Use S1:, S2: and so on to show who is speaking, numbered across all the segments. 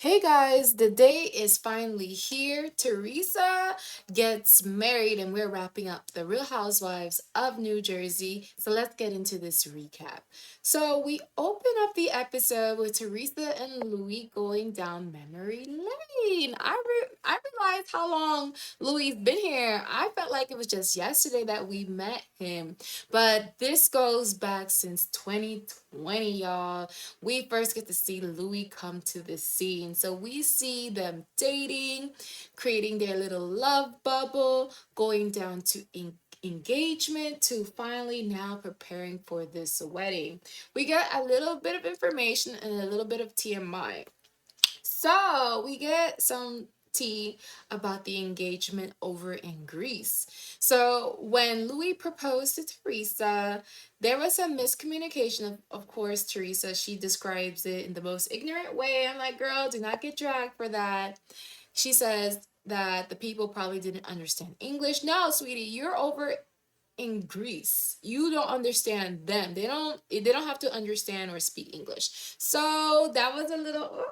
S1: Hey guys, the day is finally here. Teresa gets married, and we're wrapping up the Real Housewives of New Jersey. So let's get into this recap. So we open up the episode with Teresa and Louis going down memory lane. I realized how long Louis's been here. I felt like it was just yesterday that we met him, but this goes back since 2020, y'all. We first get to see Louis come to the scene. So we see them dating, creating their little love bubble, going down to engagement to finally now preparing for this wedding. We get a little bit of information and a little bit of TMI. So we get some tea about the engagement over in Greece. So when Louis proposed to Teresa, there was some miscommunication. Of course, Teresa, she describes it in the most ignorant way. I'm like, girl, do not get dragged for that. She says that the people probably didn't understand English. No, sweetie, you're over in Greece. You don't understand them. They don't have to understand or speak English. So that was a little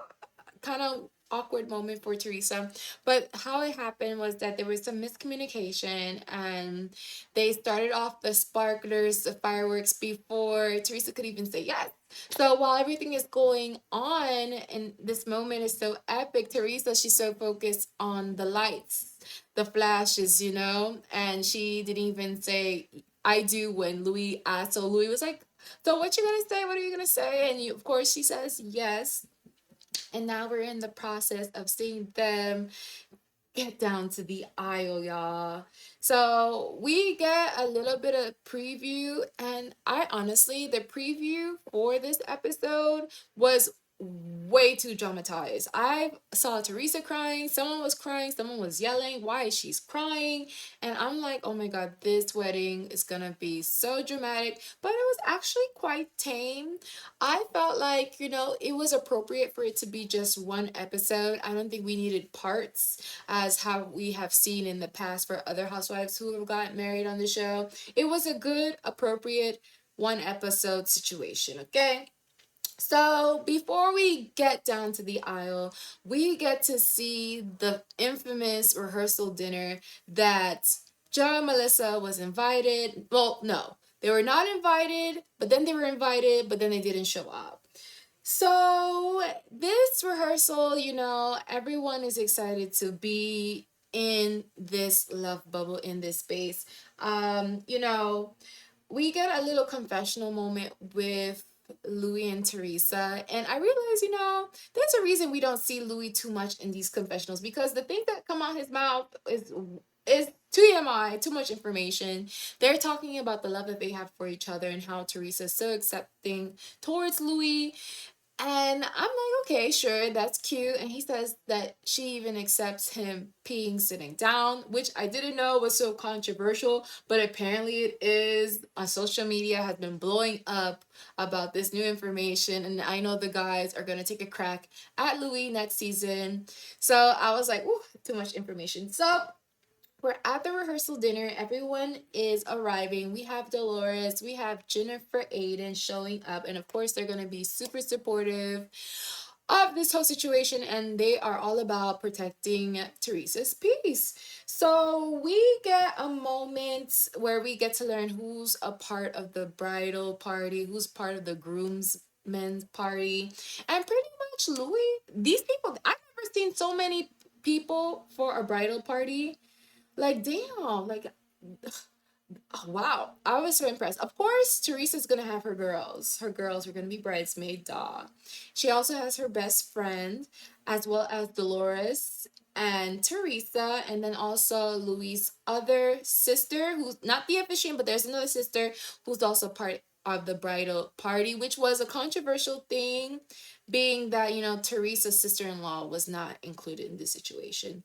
S1: kind of awkward moment for Teresa. But how it happened was that there was some miscommunication and they started off the sparklers, the fireworks before Teresa could even say yes. So while everything is going on and this moment is so epic, Teresa, she's so focused on the lights, the flashes, and she didn't even say I do when Louis asked. So Louis was like, so what you gonna say? What are you gonna say? And of course she says yes, and now we're in the process of seeing them get down to the aisle, y'all. So we get a little bit of preview, and I honestly, the preview for this episode was way too dramatized. I saw Teresa crying, someone was yelling, why is she crying? And I'm like, oh my god, this wedding is gonna be so dramatic, but it was actually quite tame. I felt like, it was appropriate for it to be just one episode. I don't think we needed parts as how we have seen in the past for other housewives who have gotten married on the show. It was a good, appropriate one episode situation, okay? So before we get down to the aisle, we get to see the infamous rehearsal dinner that Joe and Melissa was invited. Well, no, they were not invited, but then they were invited, but then they didn't show up. So this rehearsal, everyone is excited to be in this love bubble in this space. We get a little confessional moment with Louis and Teresa, and I realize, there's a reason we don't see Louis too much in these confessionals because the things that come out his mouth is TMI, too much information. They're talking about the love that they have for each other and how Teresa's so accepting towards Louis, and I'm like, okay, sure, that's cute. And he says that she even accepts him peeing sitting down, which I didn't know was so controversial, but apparently it is. On social media has been blowing up about this new information, and I know the guys are gonna take a crack at Louis next season. So I was like, ooh, too much information. So we're at the rehearsal dinner. Everyone is arriving. We have Dolores, we have Jennifer Aiden showing up, and of course, they're going to be super supportive of this whole situation, and they are all about protecting Teresa's peace. So we get a moment where we get to learn who's a part of the bridal party, who's part of the groomsmen's party, and pretty much Louis. These people, I've never seen so many people for a bridal party. Like, damn, like, oh, wow. I was so impressed. Of course, Teresa's gonna have her girls. Her girls are gonna be bridesmaid, duh. She also has her best friend, as well as Dolores and Teresa, and then also Louis' other sister, who's not the officiant, but there's another sister who's also part of the bridal party, which was a controversial thing, being that, Teresa's sister-in-law was not included in this situation.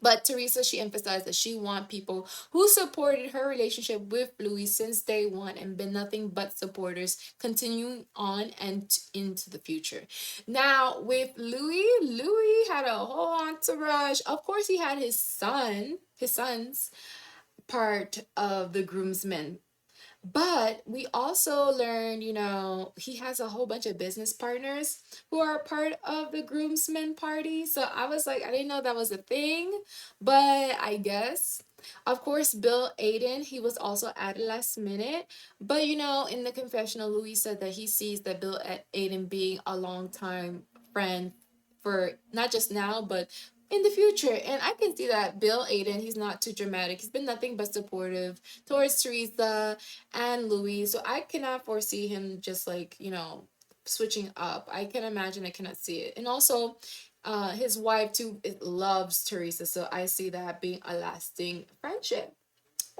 S1: But Teresa, she emphasized that she want people who supported her relationship with Louis since day one and been nothing but supporters continuing on and into the future. Now, with Louis had a whole entourage. Of course, he had his sons part of the groomsmen, But we also learned, he has a whole bunch of business partners who are part of the groomsmen party. So I was like, I didn't know that was a thing, but I guess. Of course, Bill Aiden, he was also added last minute. But in the confessional, Louis said that he sees that Bill Aiden being a long time friend for not just now, but in the future. And I can see that Bill Aiden, he's not too dramatic. He's been nothing but supportive towards Teresa and Louis. So I cannot foresee him just like, switching up. I can imagine, I cannot see it. And also, his wife too loves Teresa. So I see that being a lasting friendship.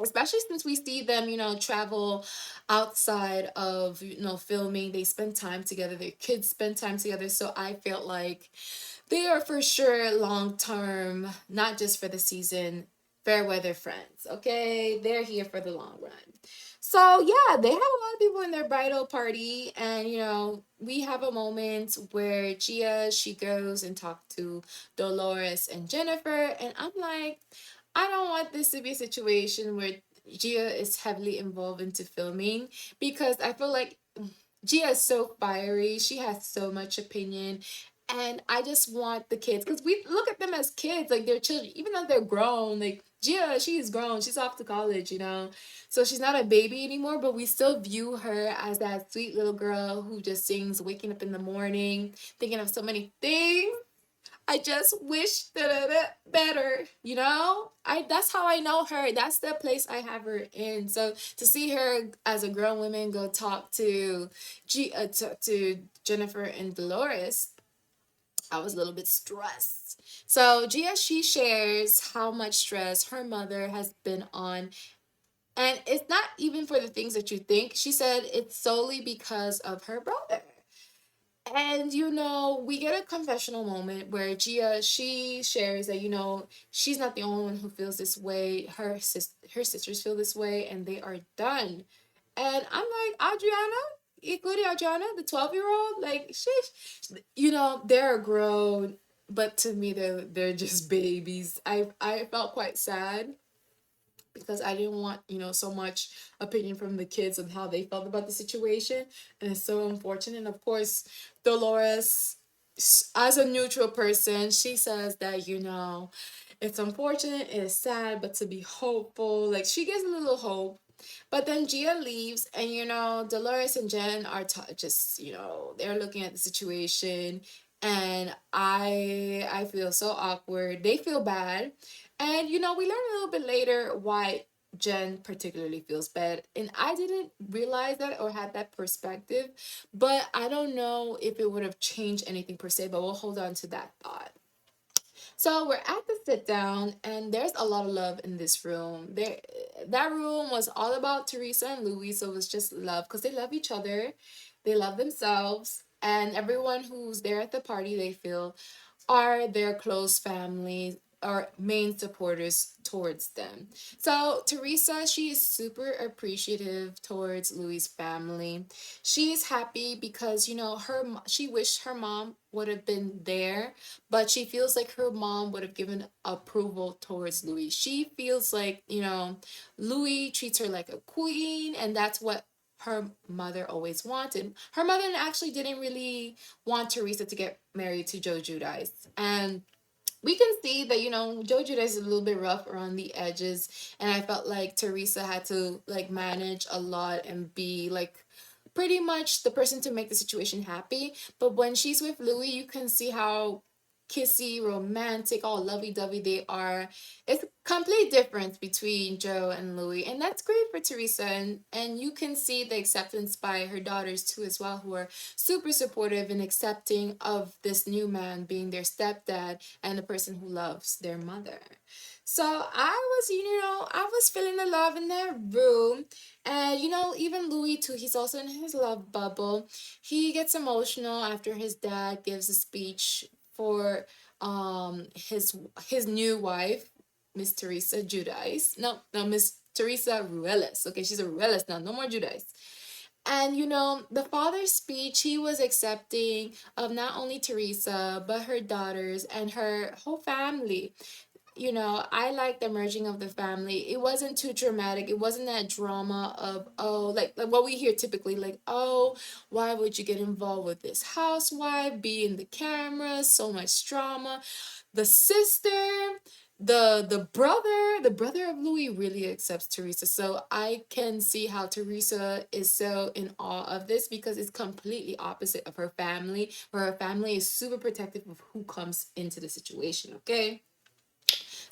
S1: Especially since we see them, travel outside of, filming. They spend time together. Their kids spend time together. So I felt like they are for sure long term, not just for the season, fair weather friends. Okay, they're here for the long run. So yeah, they have a lot of people in their bridal party, and we have a moment where Gia, she goes and talks to Dolores and Jennifer, and I'm like, I don't want this to be a situation where Gia is heavily involved into filming, because I feel like Gia is so fiery. She has so much opinion. And I just want the kids, because we look at them as kids, like they're children, even though they're grown. Like Gia, she's grown. She's off to college. So she's not a baby anymore, but we still view her as that sweet little girl who just sings waking up in the morning, thinking of so many things. I just wish that better. I That's how I know her. That's the place I have her in. So to see her as a grown woman go talk to to Jennifer and Dolores, I was a little bit stressed. So Gia, she shares how much stress her mother has been on, and it's not even for the things that you think. She said it's solely because of her brother. And we get a confessional moment where Gia, she shares that she's not the only one who feels this way. Her sisters feel this way, and they are done. And I'm like, Adriana, including Adriana, the 12-year-old, like they're grown, but to me they're just babies. I felt quite sad because I didn't want, so much opinion from the kids on how they felt about the situation. And it's so unfortunate. And of course, Dolores, as a neutral person, she says that, it's unfortunate, it's sad, but to be hopeful. Like, she gives a little hope. But then Gia leaves, and Dolores and Jen are just, they're looking at the situation, and I feel so awkward. They feel bad, and we learn a little bit later why Jen particularly feels bad. And I didn't realize that or had that perspective, but I don't know if it would have changed anything per se, but we'll hold on to that thought. So we're at the sit down, and there's a lot of love in this room. That room was all about Teresa and Louis, so it was just love because they love each other, they love themselves, and everyone who's there at the party, they feel are their close family or main supporters towards them. So Teresa, she is super appreciative towards Louis' family. She's happy because she wished her mom would have been there, but she feels like her mom would have given approval towards Louis. She feels like Louis treats her like a queen, and that's what her mother always wanted. Her mother actually didn't really want Teresa to get married to Joe Judice. And we can see that Joe Judice is a little bit rough around the edges, and I felt like Teresa had to like manage a lot and be like pretty much the person to make the situation happy. But when she's with Louis, you can see how kissy, romantic, all lovey-dovey they are. It's a complete difference between Joe and Louis, and that's great for Teresa. And you can see the acceptance by her daughters too as well, who are super supportive and accepting of this new man being their stepdad and the person who loves their mother. So I was feeling the love in that room. And even Louis too, he's also in his love bubble. He gets emotional after his dad gives a speech for his new wife, Miss Teresa Judice. No, Miss Teresa Ruelas. Okay, she's a Ruelas now, no more Judice. And the father's speech, he was accepting of not only Teresa, but her daughters and her whole family. I like the merging of the family. It wasn't too dramatic. It wasn't that drama of, oh, like what we hear typically, like, oh, why would you get involved with this housewife, be in the camera, so much drama. The sister, the brother of Louis really accepts Teresa. So I can see how Teresa is so in awe of this because it's completely opposite of her family, where her family is super protective of who comes into the situation, okay?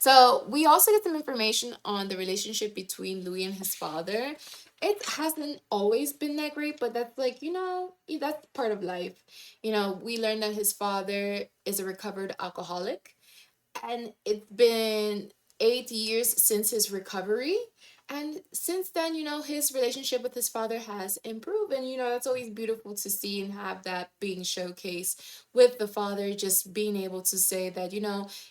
S1: So we also get some information on the relationship between Louis and his father. It hasn't always been that great, but that's like, that's part of life. We learned that his father is a recovered alcoholic, and it's been 8 years since his recovery. And since then, his relationship with his father has improved. And, that's always beautiful to see and have that being showcased with the father just being able to say that,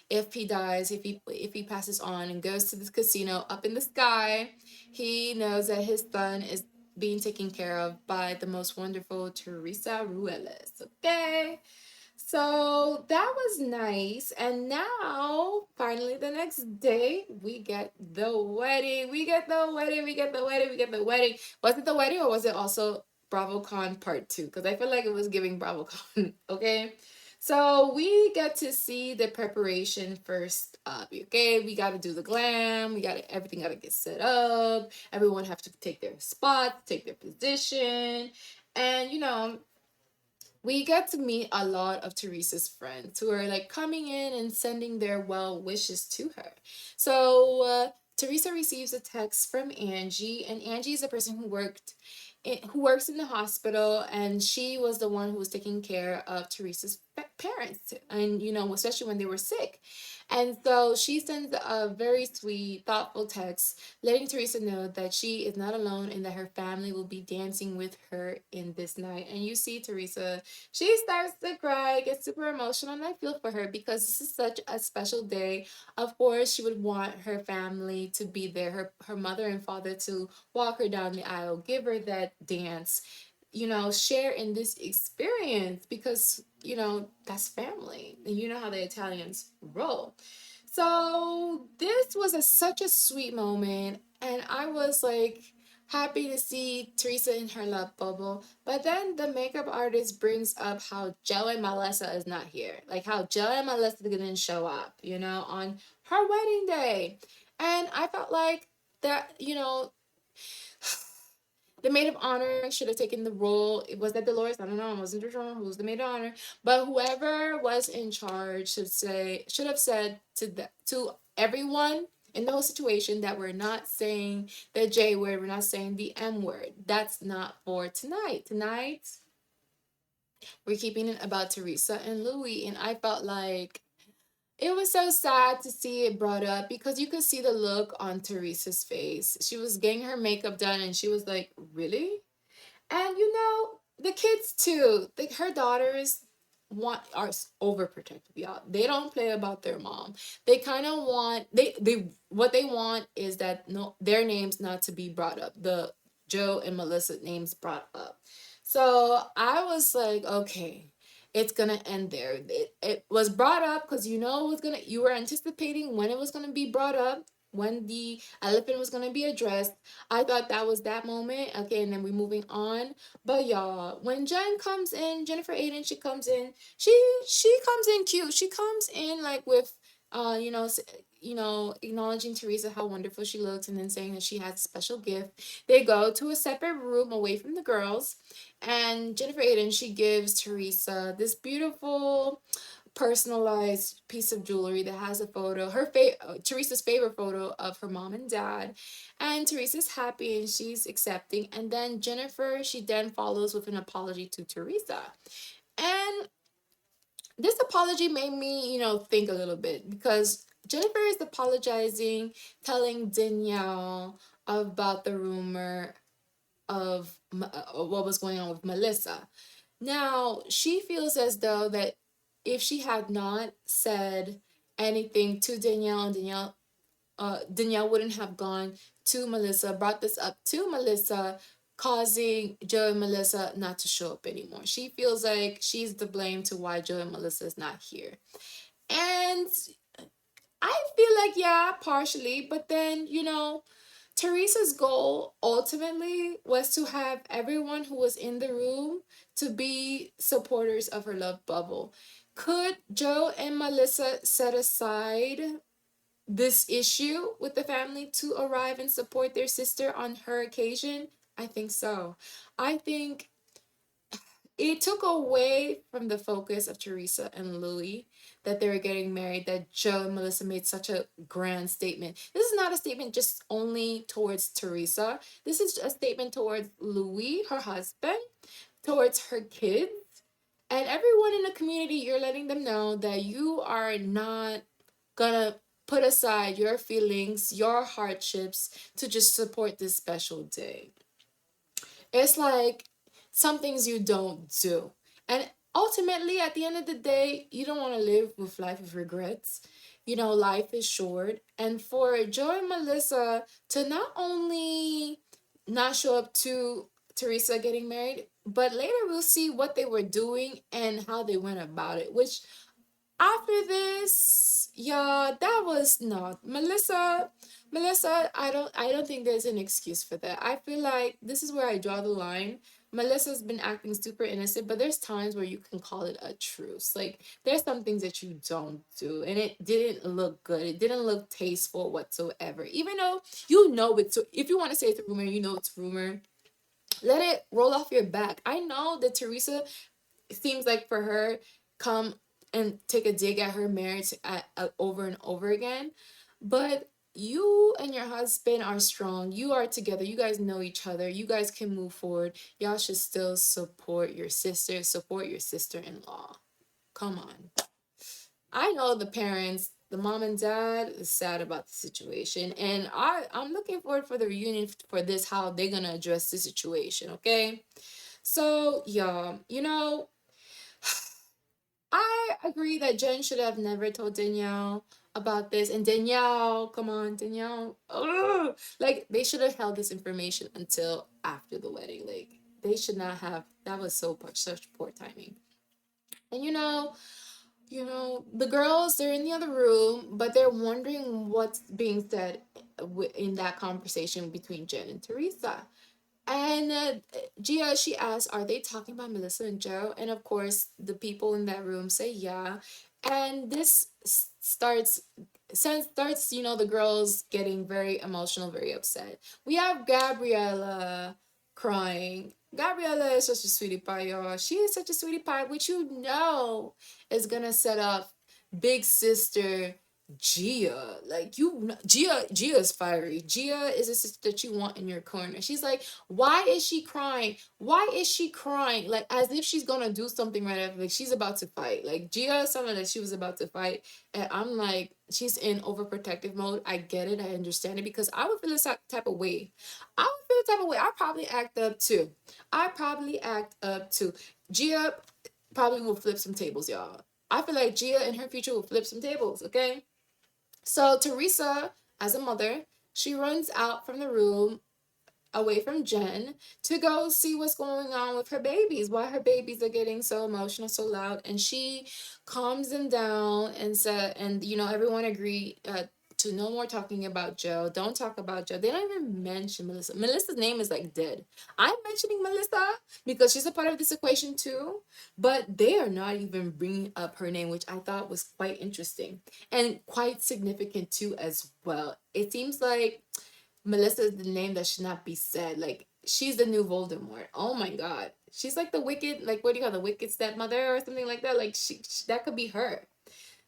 S1: if he dies, if he passes on and goes to this casino up in the sky, he knows that his son is being taken care of by the most wonderful Teresa Ruelas. Okay. So that was nice. And now, finally, the next day, we get the wedding. We get the wedding. We get the wedding. We get the wedding. Was it the wedding or was it also BravoCon Part 2? Because I feel like it was giving BravoCon. Okay. So we get to see the preparation first up. Okay. We got to do the glam. Everything got to get set up. Everyone have to take their spot, take their position. And, we get to meet a lot of Teresa's friends who are like coming in and sending their well wishes to her. So Teresa receives a text from Angie, and Angie is a person who works in the hospital, and she was the one who was taking care of Teresa's parents, and especially when they were sick. And so she sends a very sweet, thoughtful text letting Teresa know that she is not alone and that her family will be dancing with her in this night. And you see Teresa, she starts to cry, gets super emotional, and I feel for her because this is such a special day. Of course, she would want her family to be there, her mother and father to walk her down the aisle, give her that dance, share in this experience because, that's family. And you know how the Italians roll. So this was such a sweet moment, and I was like happy to see Teresa in her love bubble. But then the makeup artist brings up how Joe and Melissa is not here, like how Joe and Melissa didn't show up, on her wedding day, and I felt like that, the maid of honor should have taken the role. Was that Dolores? I don't know. I wasn't sure who's the maid of honor, but whoever was in charge should have said to everyone in the whole situation that we're not saying the J word, we're not saying the M word. That's not for tonight. Tonight we're keeping it about Teresa and Louis, and I felt like it was so sad to see it brought up because you could see the look on Teresa's face. She was getting her makeup done and she was like, really? And the kids too. Her daughters are overprotective, y'all. They don't play about their mom. They kind of want they what they want is that no their names not to be brought up. The Joe and Melissa names brought up. So I was like, okay, it's gonna end there. It was brought up because you were anticipating when it was gonna be brought up, when the elephant was gonna be addressed. I thought that was that moment. Okay, and then we're moving on. But y'all, when Jennifer Aiden, she comes in. She comes in cute. She comes in like with acknowledging Teresa how wonderful she looks and then saying that she has a special gift. They go to a separate room away from the girls, and Jennifer Aiden, she gives Teresa this beautiful personalized piece of jewelry that has a photo, Teresa's favorite photo of her mom and dad. And Teresa's happy and she's accepting. And then Jennifer, she then follows with an apology to Teresa. And this apology made me, think a little bit because Jennifer is apologizing, telling Danielle about the rumor of what was going on with Melissa. Now, she feels as though that if she had not said anything to Danielle, and Danielle wouldn't have gone to Melissa, brought this up to Melissa, causing Joe and Melissa not to show up anymore. She feels like she's the blame to why Joe and Melissa is not here. And I feel like, yeah, partially, but then, Teresa's goal ultimately was to have everyone who was in the room to be supporters of her love bubble. Could Joe and Melissa set aside this issue with the family to arrive and support their sister on her occasion? I think so. I think it took away from the focus of Teresa and Louis that they were getting married, that Joe and Melissa made such a grand statement. This is not a statement just only towards Teresa. This is a statement towards Louis, her husband, towards her kids, and everyone in the community. You're letting them know that you are not gonna put aside your feelings, your hardships to just support this special day. It's like some things you don't do. And ultimately, at the end of the day, you don't want to live with life of regrets. Life is short. And for Joe and Melissa to not only not show up to Teresa getting married, but later we'll see what they were doing and how they went about it, which after this, yeah, that was not Melissa. I don't think there's an excuse for that. I feel like this is where I draw the line. Melissa's been acting super innocent, but there's times where you can call it a truce. Like, there's some things that you don't do, and it didn't look good. It didn't look tasteful whatsoever. Even though it's, if you want to say it's a rumor, it's rumor. Let it roll off your back. I know that Teresa, it seems like, for her, come and take a dig at her marriage over and over again, but you and your husband are strong, you are together, you guys know each other, you guys can move forward. Y'all should still support your sister, support your sister-in-law. Come on. I know the parents, the mom and dad, is sad about the situation, and I'm looking forward for the reunion for this, how they're gonna address the situation. Okay, so yeah, I agree that Jen should have never told Danielle about this. And Danielle, come on, Danielle. Ugh. Like, they should have held this information until after the wedding. Like, they should not have. That was such poor timing. And the girls, they're in the other room, but they're wondering what's being said in that conversation between Jen and Teresa. And Gia, she asks, are they talking about Melissa and Joe? And of course, the people in that room say yeah. And this starts, the girls getting very emotional, very upset. We have Gabriella crying. Gabriella is such a sweetie pie, y'all. She is such a sweetie pie, which is gonna set up big sister Gia. Like, Gia is fiery. Gia is a sister that you want in your corner. She's like, why is she crying? Why is she crying? Like, as if she's gonna do something right after. Like, she's about to fight. Like, Gia is someone that she was about to fight. And I'm like, she's in overprotective mode. I get it. I understand it, because I would feel this type of way. I would feel the type of way. I probably act up too. Gia probably will flip some tables, y'all. I feel like Gia in her future will flip some tables, okay? So Teresa, as a mother, she runs out from the room away from Jen to go see what's going on with her babies, why her babies are getting so emotional, so loud, and she calms them down and said, and everyone agree to no more talking about Joe. Don't talk about Joe. They don't even mention Melissa. Melissa's name is like dead. I'm mentioning Melissa because she's a part of this equation too, but they are not even bringing up her name, which I thought was quite interesting and quite significant too as well. It seems like Melissa is the name that should not be said. Like, she's the new Voldemort. Oh my God. She's like the wicked, like, what do you call the wicked stepmother or something like that? Like, that could be her.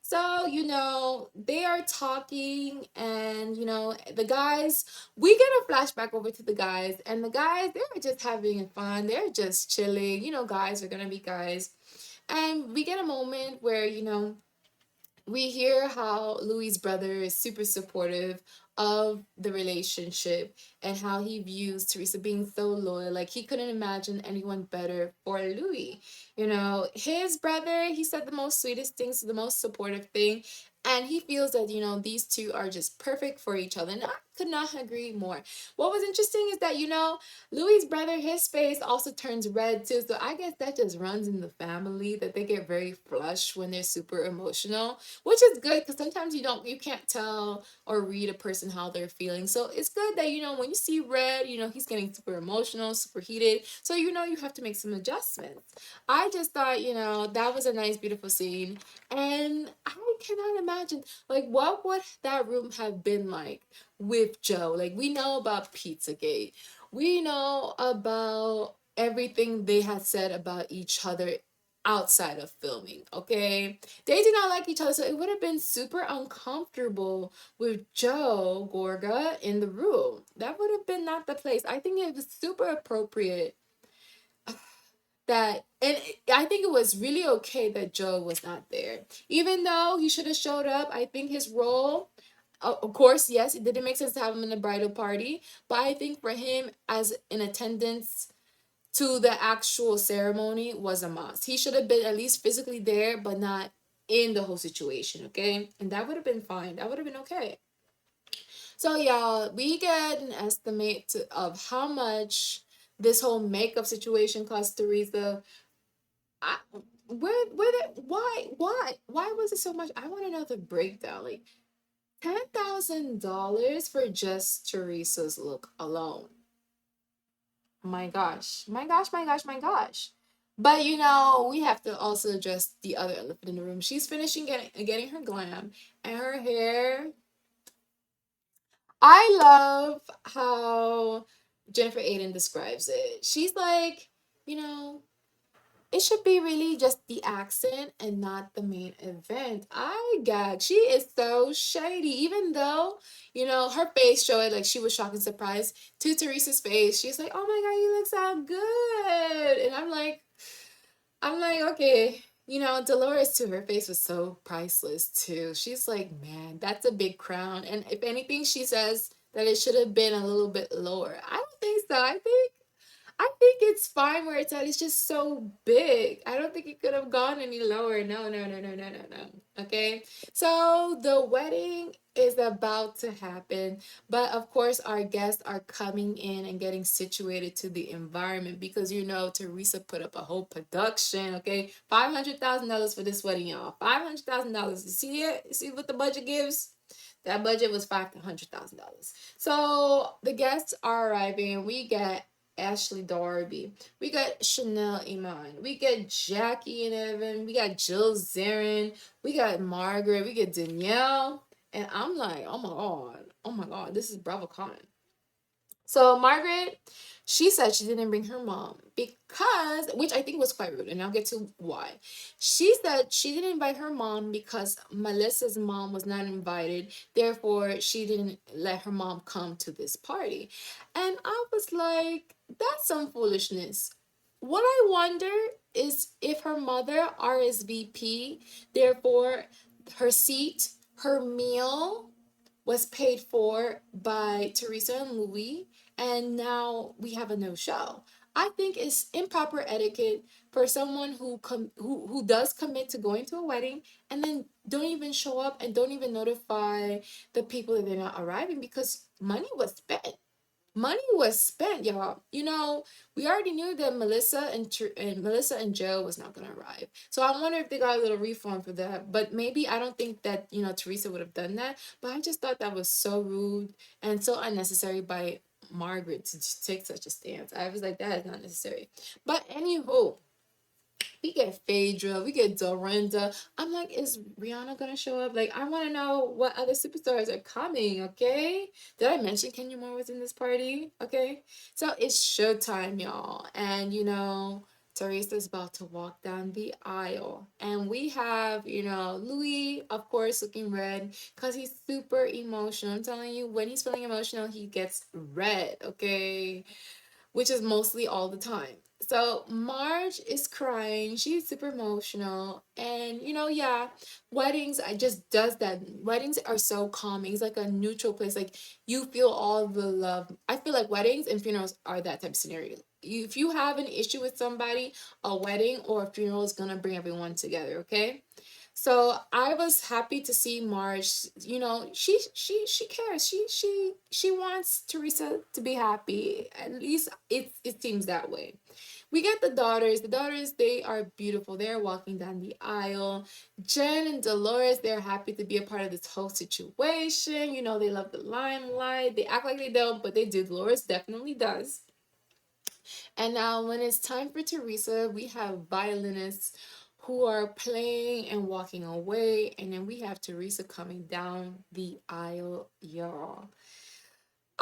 S1: So, they are talking, and, the guys, we get a flashback over to the guys, and the guys, they're just having fun. They're just chilling. Guys are going to be guys. And we get a moment where, we hear how Louis' brother is super supportive of the relationship and how he views Teresa being so loyal. Like, he couldn't imagine anyone better for Louis. His brother, he said the most sweetest things, the most supportive thing. And he feels that, these two are just perfect for each other. And I could not agree more. What was interesting is that, Louis' brother, his face also turns red too. So I guess that just runs in the family, that they get very flushed when they're super emotional, which is good because sometimes you can't tell or read a person how they're feeling. So it's good that, when you see red, he's getting super emotional, super heated. So, you have to make some adjustments. I just thought, that was a nice, beautiful scene. And I cannot imagine, like, what would that room have been like with Joe? Like, we know about Pizzagate. We know about everything they had said about each other outside of filming, okay? They did not like each other, so it would have been super uncomfortable with Joe Gorga in the room. That would have been not the place. I think it was super appropriate that, and I think it was really okay that Joe was not there. Even though he should have showed up, I think his role, of course, yes, it didn't make sense to have him in the bridal party, but I think for him as in attendance to the actual ceremony was a must. He should have been at least physically there, but not in the whole situation, okay? And that would have been fine. That would have been okay. So y'all, we get an estimate of how much this whole makeup situation cost Teresa. I, where the, why was it so much? I want to know the breakdown. Like $10,000 for just Teresa's look alone. My gosh, my gosh, my gosh, my gosh. But we have to also address the other elephant in the room. She's finishing getting her glam, and her hair. I love how Jennifer Aiden describes it. She's like, you know, it should be really just the accent and not the main event. I gag. She is so shady. Even though, her face showed like she was shocked and surprised. To Teresa's face, she's like, "Oh my god, you look so good." And I'm like, okay. Dolores to her face was so priceless too. She's like, man, that's a big crown. And if anything, she says that it should have been a little bit lower. I don't think so. I think it's fine where it's at. It's just so big. I don't think it could have gone any lower. No, no, no, no, no, no, no. Okay. So the wedding is about to happen. But of course, our guests are coming in and getting situated to the environment because Teresa put up a whole production. Okay. $500,000 for this wedding, y'all. $500,000. You see it? You see what the budget gives? That budget was $500,000. So the guests are arriving. We get Ashley Darby. We got Chanel Iman. We got Jackie and Evan. We got Jill Zarin. We got Margaret. We get Danielle. And I'm like, oh my God. Oh my God. This is BravoCon. So Margaret, she said she didn't bring her mom because, which I think was quite rude, and I'll get to why. She said she didn't invite her mom because Melissa's mom was not invited. Therefore, she didn't let her mom come to this party. And I was like, that's some foolishness. What I wonder is if her mother RSVP, therefore her seat, her meal was paid for by Teresa and Louis, and now we have a no show. I think it's improper etiquette for someone who does commit to going to a wedding and then don't even show up and don't even notify the people that they're not arriving because money was spent. Money was spent, y'all. We already knew that Melissa and Joe was not gonna arrive. So I wonder if they got a little refund for that. But maybe I don't think that Teresa would have done that. But I just thought that was so rude and so unnecessary by Margaret to take such a stance. I was like, that is not necessary. But anywho, we get Phaedra, we get Dorinda. I'm like, is Rihanna gonna show up? Like, I want to know what other superstars are coming. Okay, did I mention Kenya Moore was in this party? Okay, so it's showtime, y'all, and Teresa's about to walk down the aisle, and we have Louis, of course, looking red because he's super emotional. I'm telling you, when he's feeling emotional, he gets red. Okay, which is mostly all the time. So Marge is crying. She's super emotional. And yeah, weddings, I just does that. Weddings are so calming. It's like a neutral place. Like you feel all the love. I feel like weddings and funerals are that type of scenario. If you have an issue with somebody, a wedding or a funeral is gonna bring everyone together, okay? So I was happy to see Marge. She cares. She wants Teresa to be happy. At least it seems that way. We get the daughters. The daughters, they are beautiful. They're walking down the aisle. Jen and Dolores, they're happy to be a part of this whole situation. They love the limelight. They act like they don't, but they do. Dolores definitely does. And now, when it's time for Teresa, we have violinists who are playing and walking away. And then we have Teresa coming down the aisle, y'all.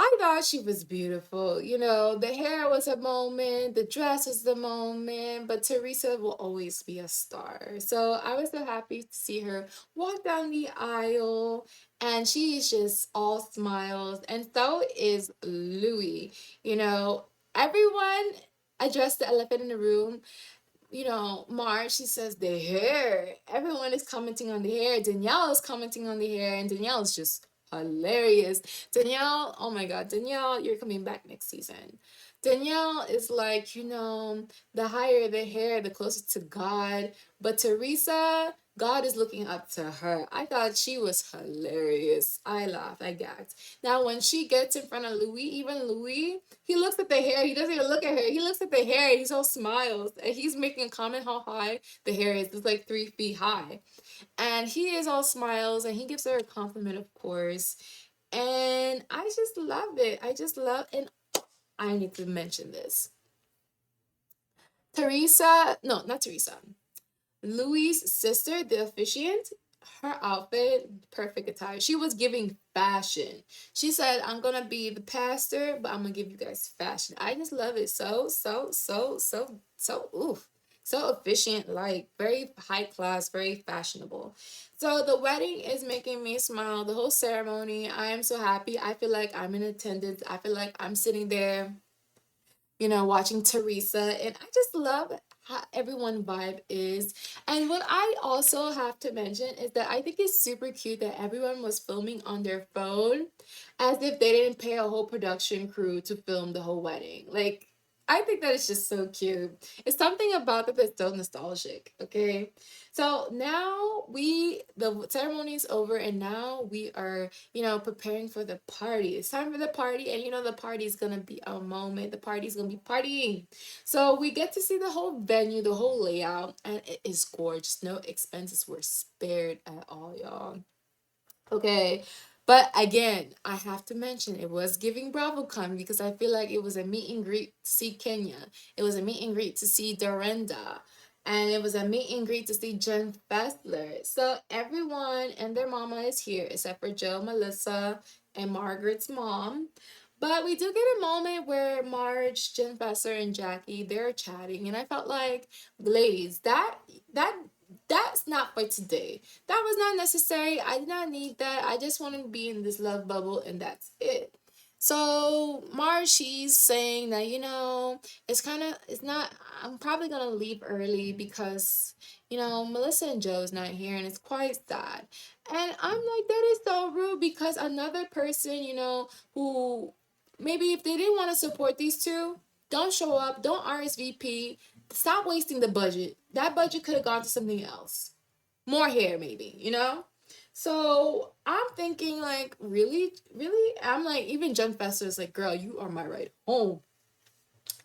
S1: I thought she was beautiful. The hair was a moment, the dress was the moment, but Teresa will always be a star. So I was so happy to see her walk down the aisle, and she is just all smiles, and so is Louis. You know, everyone addressed the elephant in the room. Marge, she says the hair. Everyone is commenting on the hair. Danielle is commenting on the hair, and Danielle is just hilarious. Danielle, oh my God, Danielle, you're coming back next season. Danielle is like, the higher the hair, the closer to God. But Teresa, God is looking up to her. I thought she was hilarious. I laughed, I gagged. Now, when she gets in front of Louis, even Louis, he looks at the hair. He doesn't even look at her. He looks at the hair and he all smiles. And he's making a comment how high the hair is. It's like 3 feet high. And he is all smiles and he gives her a compliment, of course. And I just love it. I just love, and I need to mention this. Teresa, no, not Teresa. Louis' sister, the officiant, her outfit, perfect attire. She was giving fashion. She said, I'm gonna be the pastor, but I'm gonna give you guys fashion. I just love it. Oof. So efficient, like very high class, very fashionable. So the wedding is making me smile. The whole ceremony, I am so happy. I feel like I'm in attendance. I feel like I'm sitting there watching Teresa. And I just love how everyone vibe is. And what I also have to mention is that I think it's super cute that everyone was filming on their phone as if they didn't pay a whole production crew to film the whole wedding. Like, I think that is just so cute. It's something about that that's so nostalgic, okay? So now the ceremony is over and now we are, preparing for the party. It's time for the party, and the party is gonna be a moment. The party's gonna be partying. So we get to see the whole venue, the whole layout, and it is gorgeous. No expenses were spared at all, y'all. Okay. But again, I have to mention it was giving BravoCon because I feel like it was a meet and greet to see Kenya. It was a meet and greet to see Dorinda. And it was a meet and greet to see Jen Fessler. So everyone and their mama is here except for Joe, Melissa, and Margaret's mom. But we do get a moment where Marge, Jen Fessler, and Jackie, they're chatting. And I felt like, ladies, that that's not for today. That was not necessary. I did not need that. I just want to be in this love bubble and that's it. So Marge, she's saying that, it's not, I'm probably going to leave early because, Melissa and Joe's not here and it's quite sad. And I'm like, that is so rude because another person, who maybe if they didn't want to support these two, don't show up, don't RSVP, stop wasting the budget. That budget could have gone to something else. More hair, maybe. So I'm thinking, like, really? Really? I'm like, even Jen Fester is like, girl, you are my ride home.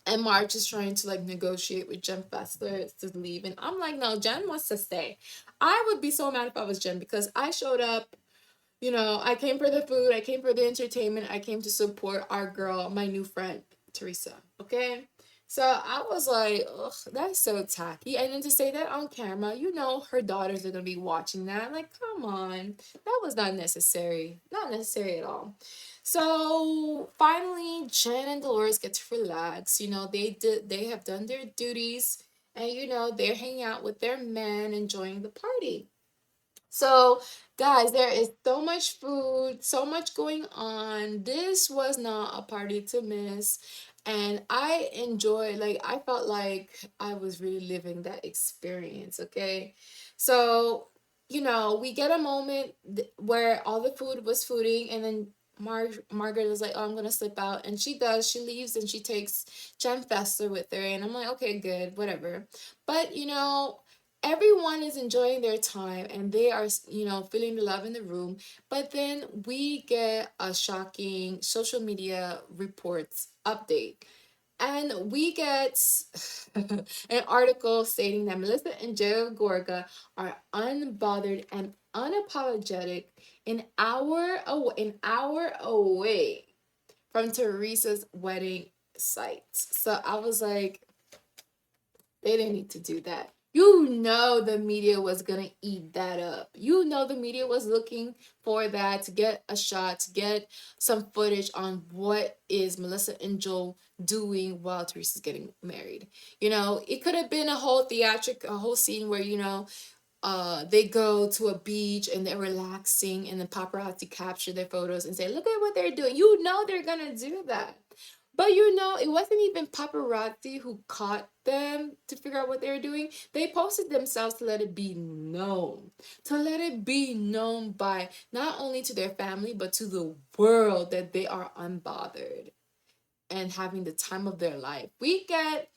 S1: And Marge is trying to like negotiate with Jen Fester to leave. And I'm like, no, Jen wants to stay. I would be so mad if I was Jen because I showed up. I came for the food, I came for the entertainment, I came to support our girl, my new friend, Teresa. Okay? So I was like, ugh, that's so tacky. And then to say that on camera, her daughters are gonna be watching that. Like, come on. That was not necessary. Not necessary at all. So finally, Jen and Dolores get to relax. They have done their duties and they're hanging out with their men, enjoying the party. So, guys, there is so much food, so much going on. This was not a party to miss. And I enjoyed, like, I felt like I was really living that experience, okay? So, we get a moment where all the food was fooding, and then Margaret was like, oh, I'm gonna slip out. And she does, she leaves and she takes Jen Fester with her. And I'm like, okay, good, whatever. But, everyone is enjoying their time and they are, feeling the love in the room. But then we get a shocking social media reports update. And we get an article stating that Melissa and Joe Gorga are unbothered and unapologetic an hour away from Teresa's wedding site. So I was like, they didn't need to do that. The media was gonna eat that up. The media was looking for that to get a shot, to get some footage on what is Melissa and Joel doing while Teresa's getting married. It could have been a whole scene where, they go to a beach and they're relaxing and the paparazzi capture their photos and say, look at what they're doing. They're gonna do that. But it wasn't even paparazzi who caught them to figure out what they were doing. They posted themselves to let it be known. To let it be known by not only to their family, but to the world that they are unbothered and having the time of their life. We get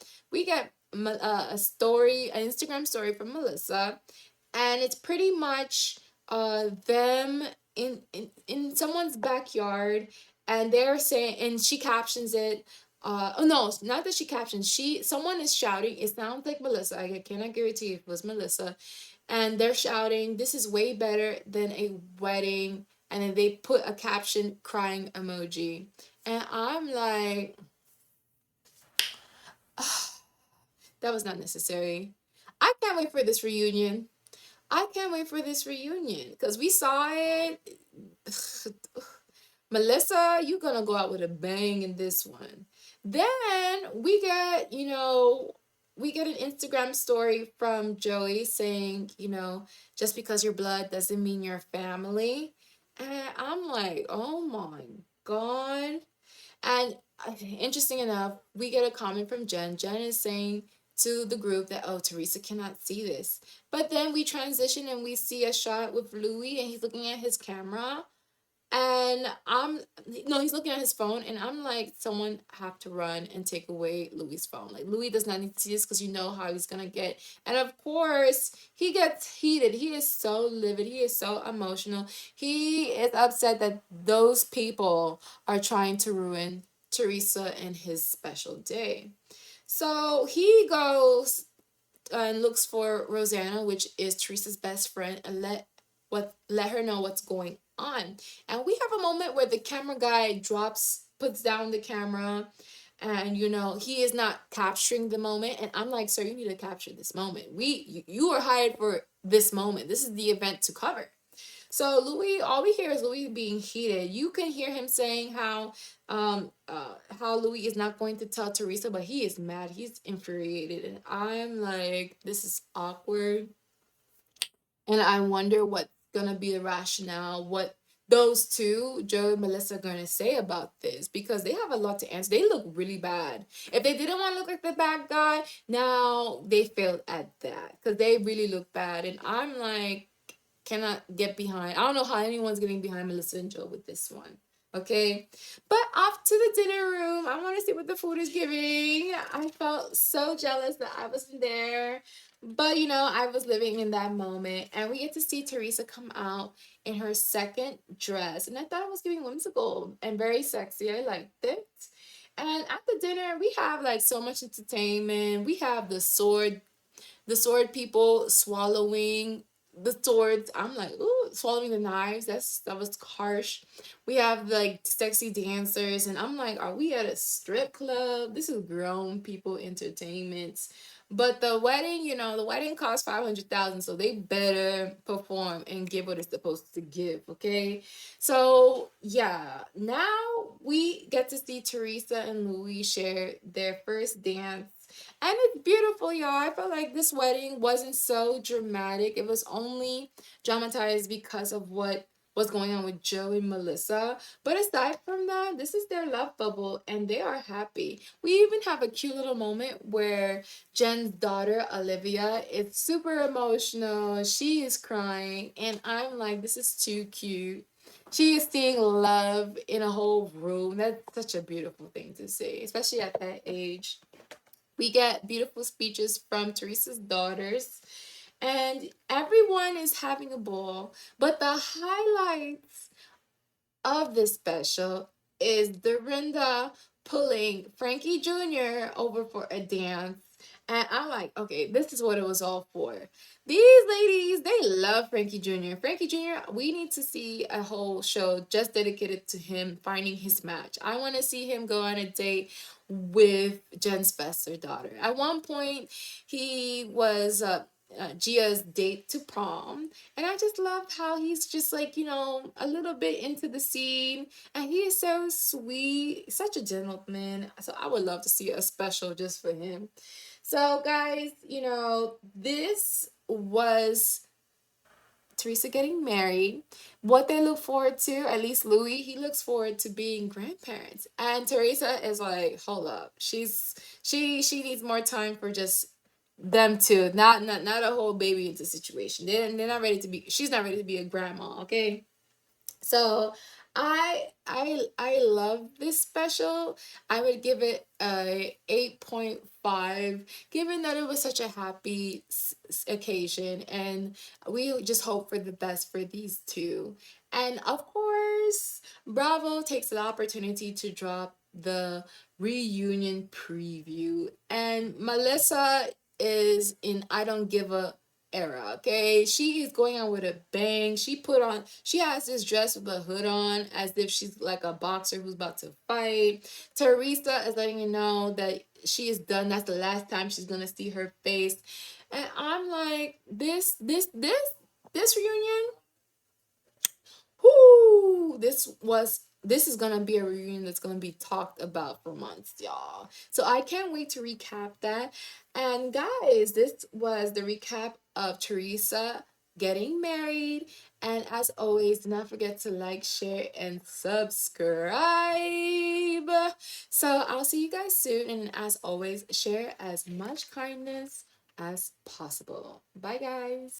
S1: a story, an Instagram story from Melissa, and it's pretty much them in someone's backyard, and they're saying, and she captions it. Oh no, not that she captions. Someone is shouting. It sounds like Melissa. I cannot guarantee if it was Melissa, and they're shouting, "This is way better than a wedding." And then they put a caption, crying emoji, and I'm like, that was not necessary. I can't wait for this reunion. I can't wait for this reunion because we saw it. Melissa, you gonna go out with a bang in this one. Then we get an Instagram story from Joey saying, just because you're blood doesn't mean you're family. And I'm like, oh my God. And interesting enough, we get a comment from Jen. Jen is saying to the group that, oh, Teresa cannot see this. But then we transition and we see a shot with Louis and he's looking at his camera. And no, he's looking at his phone, and I'm like, someone have to run and take away Louis' phone. Like, Louis does not need to see this because you know how he's gonna get. And of course, he gets heated. He is so livid. He is so emotional. He is upset that those people are trying to ruin Teresa and his special day. So he goes and looks for Rosanna, which is Teresa's best friend, and let her know what's going on. And we have a moment where the camera guy puts down the camera, and he is not capturing the moment. And I'm like, sir, you need to capture this moment. You are hired for this moment. This is the event to cover. So Louis, all we hear is Louis being heated. You can hear him saying how Louis is not going to tell Teresa, but he is mad. He's infuriated, and I'm like, this is awkward. And I wonder what's gonna be the rationale, what those two, Joe and Melissa, are gonna say about this, because they have a lot to answer. They look really bad. If they didn't want to look like the bad guy, now they failed at that because they really look bad. And I'm like, cannot get behind. I don't know how anyone's getting behind Melissa and Joe with this one. Okay, but off to the dinner room. I want to see what the food is giving. I felt so jealous that I wasn't there, but I was living in that moment, and we get to see Teresa come out in her second dress, and I thought it was giving whimsical and very sexy. I liked it. And at the dinner, we have like so much entertainment. We have the sword people swallowing the swords. I'm like, ooh, swallowing the knives. That was harsh. We have like sexy dancers, and I'm like, are we at a strip club? This is grown people entertainment. But the wedding cost 500,000, so they better perform and give what it's supposed to give. Okay, so yeah, now we get to see Teresa and Louis share their first dance, and it's beautiful, y'all. I felt like this wedding wasn't so dramatic. It was only dramatized because of what was going on with Joe and Melissa. But aside from that, this is their love bubble and they are happy. We even have a cute little moment where Jen's daughter, Olivia, is super emotional. She is crying, and I'm like, this is too cute. She is seeing love in a whole room. That's such a beautiful thing to see, especially at that age. We get beautiful speeches from Teresa's daughters. and everyone is having a ball. But the highlights of this special is Dorinda pulling Frankie Jr. over for a dance. And I'm like, okay, this is what it was all for. These ladies, they love Frankie Jr. Frankie Jr., we need to see a whole show just dedicated to him finding his match. I want to see him go on a date with Jen's Besser daughter. At one point, he was Gia's date to prom, and I just love how he's just like, a little bit into the scene. And he is so sweet, such a gentleman. So I would love to see a special just for him. So, guys, this was Teresa getting married. What they look forward to, at least Louis, he looks forward to being grandparents. And Teresa is like, hold up. She needs more time for just them two, not a whole baby into situation. They're not ready to be, she's not ready to be a grandma, okay? So I love this special. I would give it a 8.5, given that it was such a happy occasion, and we just hope for the best for these two. And of course, Bravo takes the opportunity to drop the reunion preview, and Melissa is in I don't give a era. Okay, she is going on with a bang. She has this dress with a hood on as if she's like a boxer who's about to fight. Teresa is letting you know that she is done. That's the last time she's gonna see her face. And I'm like, this reunion, whoo, this is gonna be a reunion that's gonna be talked about for months, y'all. So I can't wait to recap that. And guys, this was the recap of Teresa getting married. And as always, do not forget to like, share, and subscribe. So I'll see you guys soon. And as always, share as much kindness as possible. Bye, guys.